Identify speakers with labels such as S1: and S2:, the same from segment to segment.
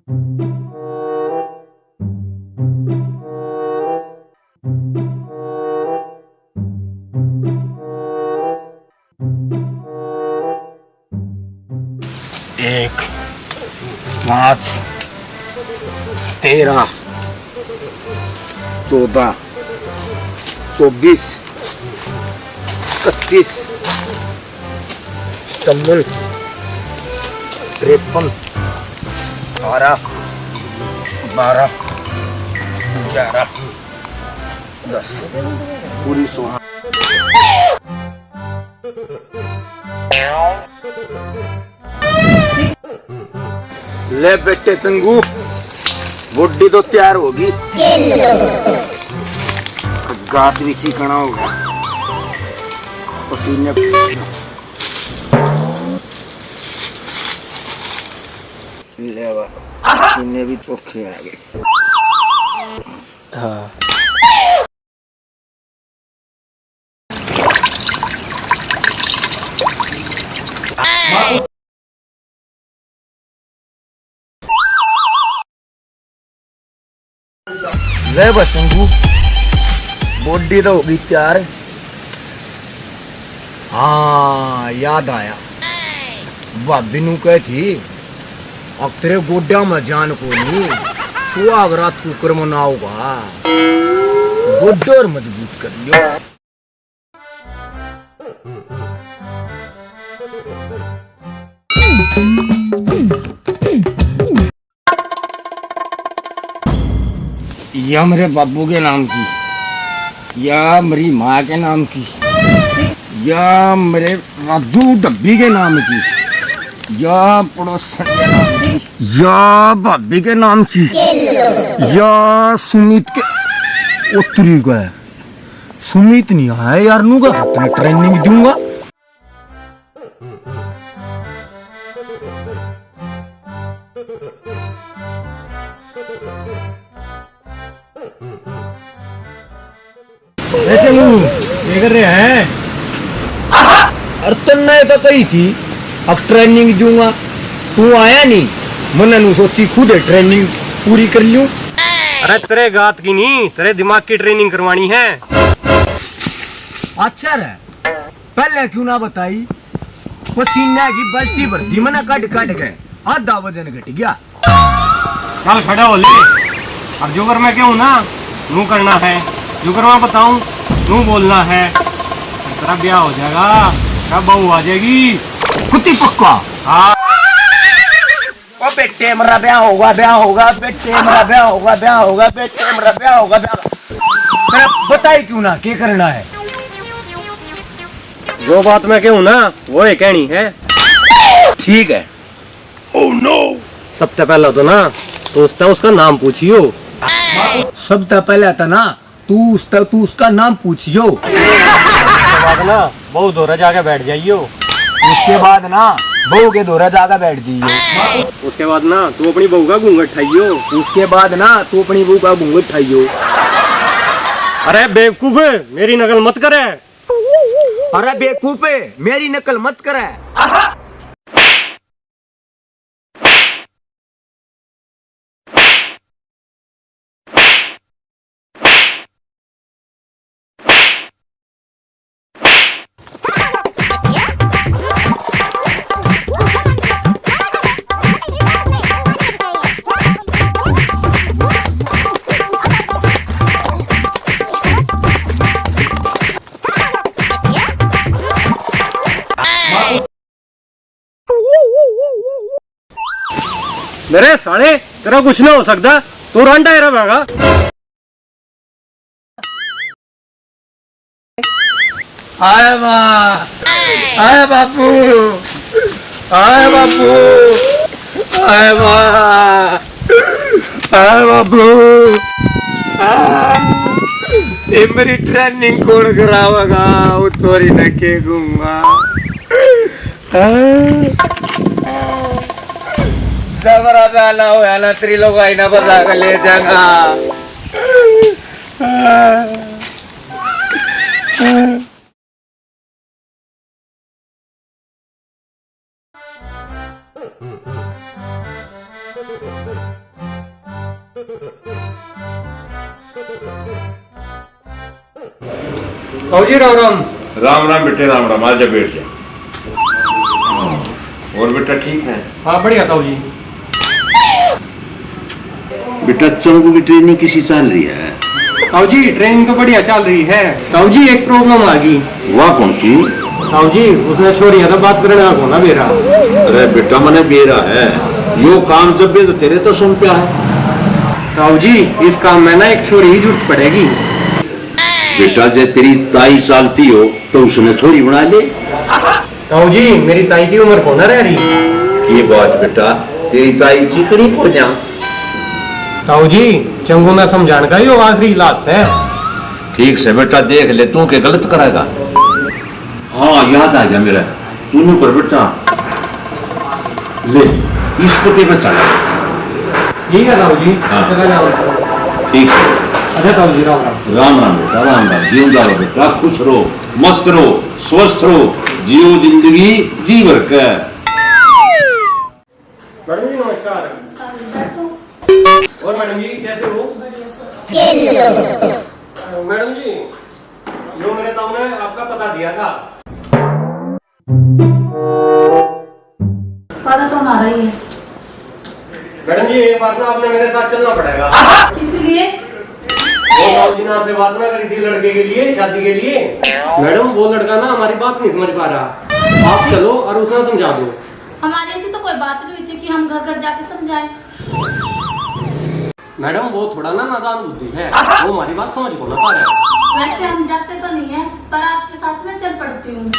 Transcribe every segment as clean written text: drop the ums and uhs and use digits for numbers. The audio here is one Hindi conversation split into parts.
S1: एक 5 13 14 24 31 54 53 18 12 11 10 पूरी 16 ले बेटे चंगू बुड्ढी तो तैयार होगी, गात भी चिकना होगा, पसीने पसीने भी चोखे आ गए। हाँ ले बचंगू बॉडी तो होगी तैयार। हाँ याद आया, भाभी नू कह थी अब तेरे गोड्या में जान को नहीं, सुहाग रात कुकर मनाओगा, गोड्डे और मजबूत कर लियो। या मेरे बाबू के नाम की, या मेरी माँ के नाम की, या मेरे राजू डब्बी के नाम की, या पड़ोसन के नाम की, या भाभी के नाम की, या सुमित के उत्तरी का है। सुमित नहीं आया यार, नू का हाथ में ट्रेनिंग दूंगा। ये कर रहे हैं? अरे तुमने तो कही थी अब ट्रेनिंग दूंगा, तू आया नहीं, मैंने नू सोची खुद है ट्रेनिंग पूरी कर लूं।
S2: अरे तेरे गात की नहीं, तेरे दिमाग की ट्रेनिंग करवानी है।
S1: अच्छा रे, पहले क्यों ना बताई? पसीने की बल्टी भरती मैंने कट गए, आधा वजन घट गया।
S2: चल खड़ा हो ले, अब जो कर मैं क्यों ना नू करना है, जो कर मैं बताऊं नू बोलना है, तेरा ब्याह हो जाएगा, तब बहू आ जाएगी।
S1: कुत्ती पक्का।
S2: हाँ
S1: ओ बेटे मेरा ब्याह होगा, बेटे मेरा ब्याह होगा, बेटे मेरा ब्याह होगा। तेरा बताई क्यों ना, क्या करना है?
S2: जो बात मैं कहूँ ना वो है कहनी है।
S1: ठीक है।
S2: Oh no. सबसे पहला तो ना तो उसका नाम पूछियो।
S1: सबसे पहले था ना तू उसका नाम पूछियो।
S2: उसके बाद ना बहू दोरा जाके बैठ जाइयो।
S1: उसके बाद ना बहू के दोरा जाकर बैठ जाइयो।
S2: उसके बाद ना तू अपनी बहू का घूंघट उठाइयो।
S1: उसके बाद ना तू अपनी बहू का घूंघट उठाइयो।
S2: अरे बेवकूफ मेरी नकल मत करे।
S1: अरे बेवकूफ मेरी नकल मत करे।
S2: मेरे साले तेरा कुछ ना हो सकता, तू रंडा है रहेगा।
S1: आए माँ, आए बापू, आए बापू, आए माँ, आए बापू। ये मेरी ट्रेनिंग कौन करावेगा? वो चोरी न के घूमगा। जबरा डाला हो ना त्री लोग आईना बजा कर ले जाएगा।
S2: ताऊ जी राम राम।
S3: राम राम बेटे, राम राम। आज बैठ जा। और बेटा ठीक है?
S2: हाँ बढ़िया ताऊ जी।
S3: बेटा चंगू की ट्रेनिंग किसी चल रही है?
S2: ताऊ जी ट्रेनिंग तो बढ़िया चल रही है। ताऊ जी एक प्रॉब्लम आ गई।
S3: वह कौन सी?
S2: ताऊ जी उसने छोड़िया तो बात करने को ना मेरा।
S3: अरे बेटा मैंने बेरा है, यो काम जब भी तो तेरे तो सुन पिया है।
S2: ताऊ जी इस काम में ना एक छोरी ही जरूरत पड़ेगी।
S3: बेटा जे तेरी ताई चालती हो तो उसने छोरी बना ले।
S2: ताऊ जी मेरी ताई की उम्र को ना रह रही।
S3: ये बात बेटा, तेरी ताई चिकनी को जा।
S2: ताऊ जी चंगू में समझाने का यो आखिरी इलाज है।
S3: ठीक से बेटा देख ले, तू के गलत करेगा। हाँ याद आ गया मेरा, तूने पर बेटा ले इस पते पे चला।
S2: ठीक है ताऊ जी।
S3: हाँ।
S2: चला जाओ।
S3: ठीक है।
S2: अरे ताऊ जी राम राम।
S3: राम राम बेटा, राम राम। जीवदा रहो बेटा, खुश रहो, मस्त रहो, स्वस्थ रहो, जियो जिंदगी जी भर के।
S2: मैडम जी नमस्कार। और मैडम जी कैसे हो? मैडम जी यो मेरे ताऊ ने आपका पता दिया था।
S4: पता तो हमारा ही है।
S2: मैडम जी एक बार ना आपने मेरे साथ चलना पड़ेगा।
S4: इसलिए
S2: वो ताऊ जी ने आपसे बात ना करी थी लड़के के लिए, शादी के लिए। मैडम वो लड़का ना हमारी बात नहीं समझ पा रहा। आप चलो और उसे समझा दो।
S4: हमारे से तो कोई बात नहीं हुई थी कि हम घर घर जाके समझाएं।
S2: मैडम वो थोड़ा ना नादान बुद्धि है, वो हमारी बात समझ को ना पा रहा है।
S4: वैसे हम जाते तो नहीं है, पर आपके साथ में चल पड़ती हूँ।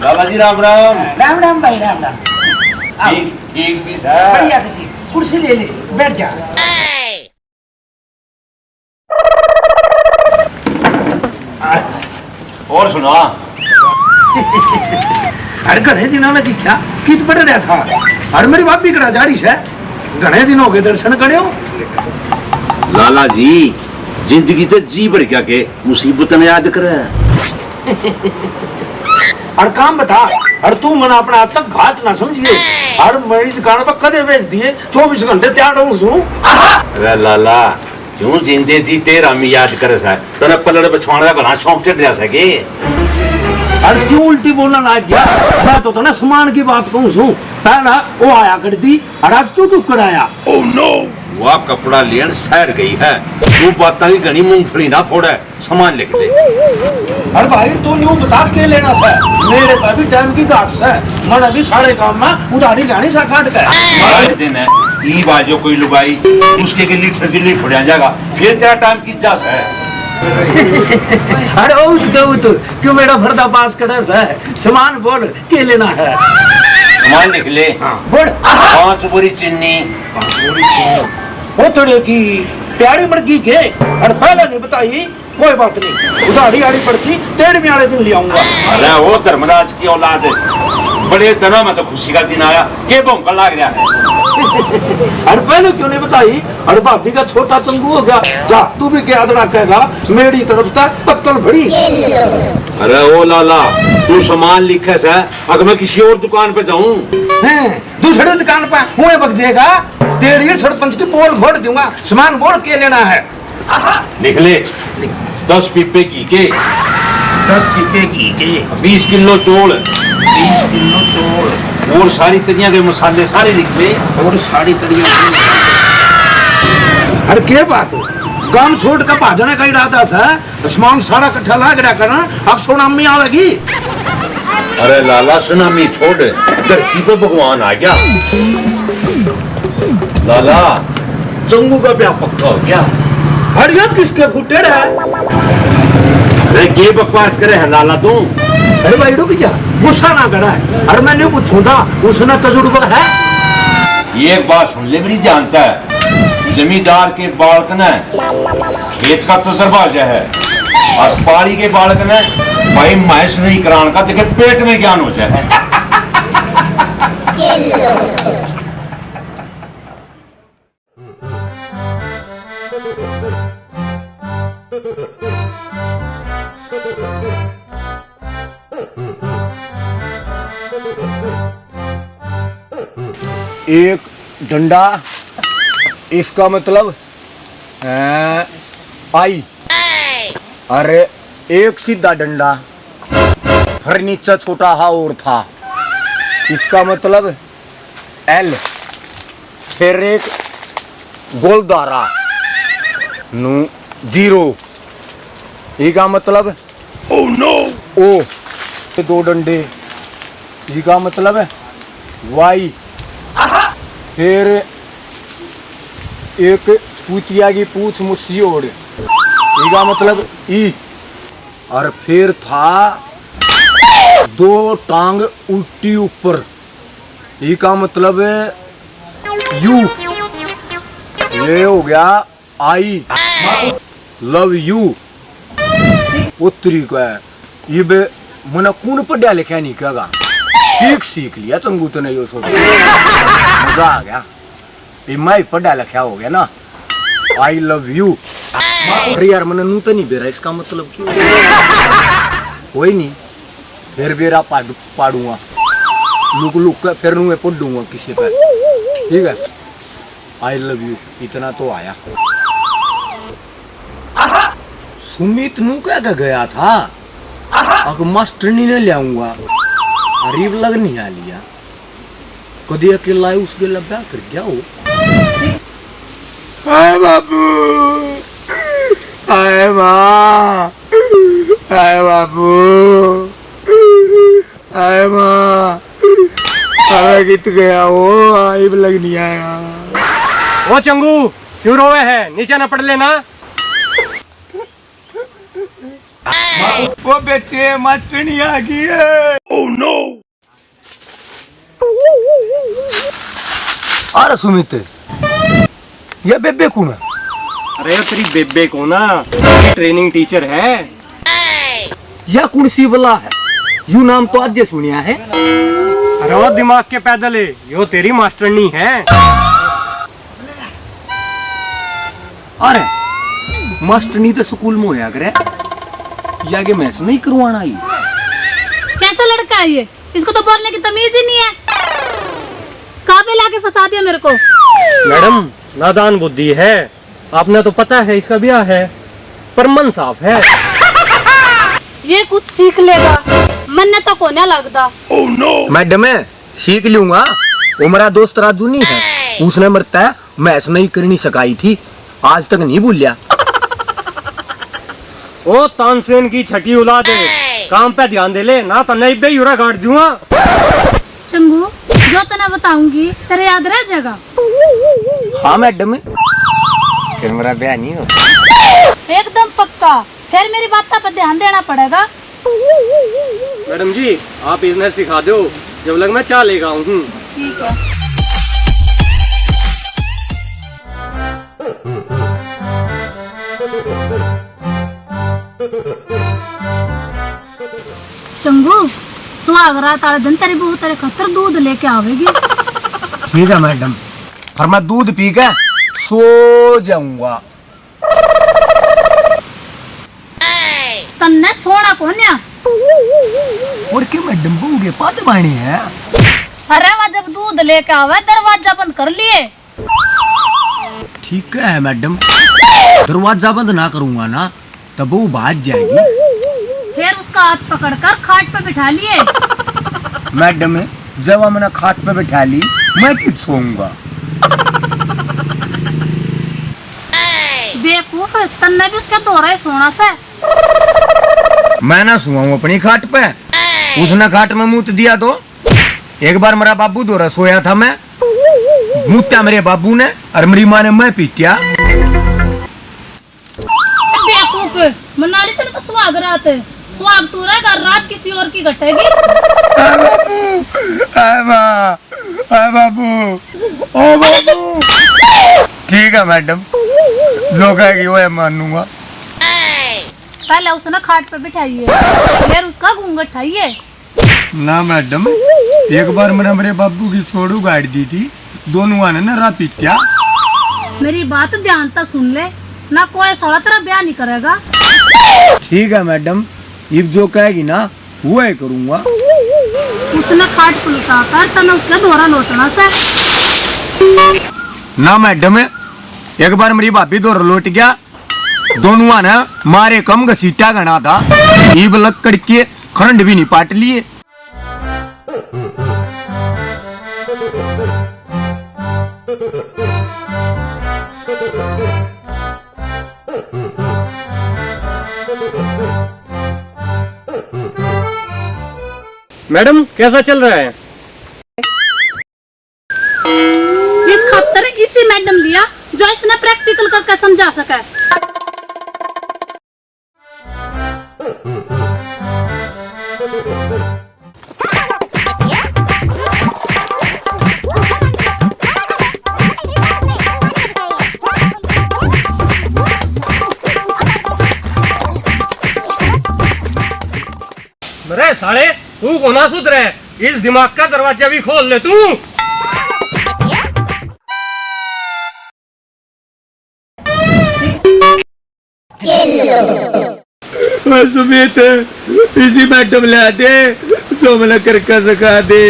S3: लाला जी राम राम।
S5: राम राम भाई, राम राम। आओ।
S3: ठीक ठीक भी सर।
S5: बढ़िया बेटी, कुर्सी ले ले, बैठ जा।
S3: और सुना।
S5: अरे घने दिनों में दिखा कित पड़ रहा था। अरे मेरी भाभी कड़ा जाड़ी से घने दिन हो गए दर्शन करे हो।
S3: लाला जी जिंदगी तो जी भर क्या के मुसीबत ने याद करे।
S5: और काम बता, और तू मना अपना अब तक घाट ना समझिए। और मेरी दुकान पर कदे बेच दिए, 24 घंटे तैयार रहूं सू।
S3: अरे लाला क्यों जिंदे जी तेरा मी याद करे सा, तेरा पलड़ बछवाने का घना शौक चढ़ जा सके।
S5: और क्यों उल्टी बोलना लग गया? मैं तो ना सामान की बात कहूं सू। पहला वो आया कर दी, और आज तू क्यों कराया?
S3: ओह नो, वह कपड़ा लेन सैर गई है। तू बात की घनी मूंगफली ना फोड़े, सामान लिख ले।
S5: अरे भाई तू यूं बता के लेना से, मेरे का भी टाइम की घाट से। मन अभी सारे काम में उधारी गाड़ी सा काट के
S3: दिन है ई बाजो कोई लुगाई उसके के लीटर के लिए फोड़ा जाएगा, फिर तेरा टाइम की जा है।
S5: अरे उठ क्यों मेरा पर्दा पास करे से? सामान बोल के लेना है।
S3: सामान लिख ले।
S5: बोल।
S3: 5 बोरी चीनी।
S5: वो थोड़े की प्यारी मुर्गी के, और पहले नहीं बताई कोई बात नहीं, उधारी आड़ी पड़ती तेरहवीं वाले दिन ले आऊंगा।
S3: अरे वो धर्मराज की औलाद है, बड़े तना में तो खुशी का दिन आया के भौंका लग रहा है।
S5: अरे पहले क्यों नहीं बताई? अरे भाभी का छोटा चंगू हो गया। जा तू भी क्या अदरा कहेगा, मेरी तरफ तक पत्तल भरी।
S3: अरे ओ लाला तू सामान लिखे से, अगर मैं किसी और दुकान पे जाऊं
S5: दूसरी दुकान पर हुए बग जाएगा, तेरी सरपंच की पोल फोड़ दूंगा। सामान बोल के लेना है।
S3: लिख ले। 10 पीपे घी के,
S5: 10 पीपे घी के,
S3: 20 किलो चौल,
S5: 20 किलो चौल,
S3: और सारी तरिया के मसाले सारे लिख ले।
S5: और साड़ी तड़िया। अरे क्या बात है, काम छोड़ कर भाजने का इरादा से सामान सारा इकट्ठा ला गया करना, अब सोनामी आवेगी।
S3: अरे लाला सुनामी छोड़, धरती पे भगवान आ गया। लाला चंगू का ब्याह पक्का हो गया।
S5: अरे ये किसके फुटे है?
S3: अरे के बकवास करे है लाला तू?
S5: अरे भाई रुक जा, गुस्सा ना करा है। अरे मैंने पूछूंगा, उसने तजुर्बा है।
S3: ये एक बात सुन ले मेरी, जानता है जमींदार के बालक ने खेत का तजुर्बा जो है, और पहाड़ी के बालक ने भाई महेश नहीं करान का देखे पेट में ज्ञान हो जाए।
S1: एक डंडा, इसका मतलब आई। अरे एक सीधा डंडा, फिर नीचे छोटा हा और था, इसका मतलब एल। फिर एक गोल दारा नु जीरो, इसका मतलब ओ नो ओ। दो डंडे, इसका मतलब वाई। फिर एक पूतिया की पूछ मुसियोड़, इसका मतलब ई। और फिर था दो टांग उल्टी ऊपर, इसका मतलब यू। ये हो गया आई लव यू। उत्तरी को है ये मना कौन पढ़ा लिखा नहीं कहेगा, ठीक सीख लिया चंगू तो नहीं, सोच मजा आ गया। मैं पढ़ा लिखा हो गया ना, आई लव यू। अरे यार मैंने नू तो नहीं बेरा, इसका मतलब क्यों? कोई नहीं, फिर बेरा पाड़ूंगा, लुक लुक फिर नू मैं पढ़ूंगा किसी पर, ठीक है। आई लव यू इतना तो आया। सुमित नू क्या गया था, अब मास्टरनी ने ले आऊंगा, अरीब लग नहीं आ लिया, कदी अकेला है उसके लब्या कर क्या हो। आए बाबू, आए माँ, आए बाबू, आए माँ, अरे कित गया हो, आईब लग नहीं आया।
S2: ओ चंगू क्यों रोवे है, नीचे न पड़ लेना।
S1: वो बेटे मास्टरनी आ गई है। Oh no. अरे सुमित, ये बेबे कौन है?
S2: अरे तेरी बेबे को ना, ये ट्रेनिंग टीचर है।
S1: यह कौन सी बला है, यू नाम तो आज सुनिया है।
S2: अरे वो दिमाग के पैदल है, यो तेरी मास्टरनी है।
S1: अरे मास्टरनी तो स्कूल में होया करे, या के मैस में ही करवाना ही।
S4: कैसा लड़का है ये, इसको तो बोलने की तमीज ही नहीं है। कहाँ पे लाके फंसा दिया मेरे को।
S2: मैडम नादान बुद्धि है, आपने तो पता है इसका ब्याह है, पर मन साफ है।
S4: ये कुछ सीख लेगा, मन तो को नहीं लगता।
S1: oh, no. मैडम सीख लूंगा, वो मेरा दोस्त राजू नहीं है, उसने मरता है मैस नहीं करनी सिखाई थी, आज तक नहीं भूलिया।
S2: ओ तानसेन की छठी औलाद है, काम पे ध्यान दे ले, ना तो नहीं बेयूरा काट दूंगा।
S4: चंगू जो तना बताऊंगी तेरे याद रह जाएगा।
S1: हाँ मैडम, फिर मेरा ब्याह नहीं हो।
S4: एकदम पक्का, फिर मेरी बात पर ध्यान देना पड़ेगा।
S2: मैडम जी आप इन्हें सिखा दो, जब लग मैं चाह लेगा हूँ।
S4: ठीक है। चंगू सुहागरा ताले दिन तेरी बहू तेरे खतर दूध लेके आवेगी।
S1: ठीक है मैडम, पर मैं दूध पी के सो जाऊंगा।
S4: तन्ने सोना कोन्या
S1: और के मैडम बहू के पद बाणी है।
S4: अरे वह जब दूध लेके आवे दरवाजा बंद कर लिए।
S1: ठीक है मैडम, दरवाजा बंद ना करूंगा ना तब वो भाग जाएगी।
S4: फिर उसका हाथ पकड़कर खाट पे बिठा लिए।
S1: मैडम जब मैंने खाट पे बिठा ली, मैं किस सोऊंगा।
S4: बेवकूफ, तन्ने भी उसके दोहरा सोना से।
S1: मैं ना सोऊं अपनी खाट पे, उसने खाट में मूत दिया तो। एक बार मेरा बाबू दोहरा सोया था, मैं मूत्या मेरे बाबू ने और मेरी माँ ने मैं पीटिया।
S4: बेवकूफ, मनाली तेरे को सुहाग रात है, सुहाग तू रहेगा, रात किसी और की घटेगी।
S1: बाबू, ओ बाबू। ठीक है मैडम, जो कहेगी वो मानूंगा।
S4: पहले उसने खाट पे बिठाइए, फिर उसका घूंघट उठाइए।
S1: ना मैडम, एक बार मैंने मेरे बाबू की सोड़ू गाड़ दी थी, दोनों आने ने रात पीटिया।
S4: मेरी बात ध्यान से सुन ले, ना कोई साला तेरा ब्याह नहीं करेगा।
S1: ठीक है मैडम, इब जो कहेगी ना वो ही करूँगा।
S4: उसने खाट पलटा कर तना उसका दोहरा लौटना से।
S1: ना मैडम, एक बार मेरी भाभी दौर लौट गया, दोनों ने मारे कम घसीटा गना था, ईब लकड़ के खंड भी नहीं पाट लिए।
S2: मैडम कैसा चल रहा है?
S4: इस खतर इसी मैडम लिया जो इसने प्रैक्टिकल करके समझा सका।
S2: अरे साले तू को ना सुधरे, इस दिमाग का दरवाजा भी खोल ले तू।
S1: सुमित, इसी मैडम ला दे, जो मैंने करके सिखा दे।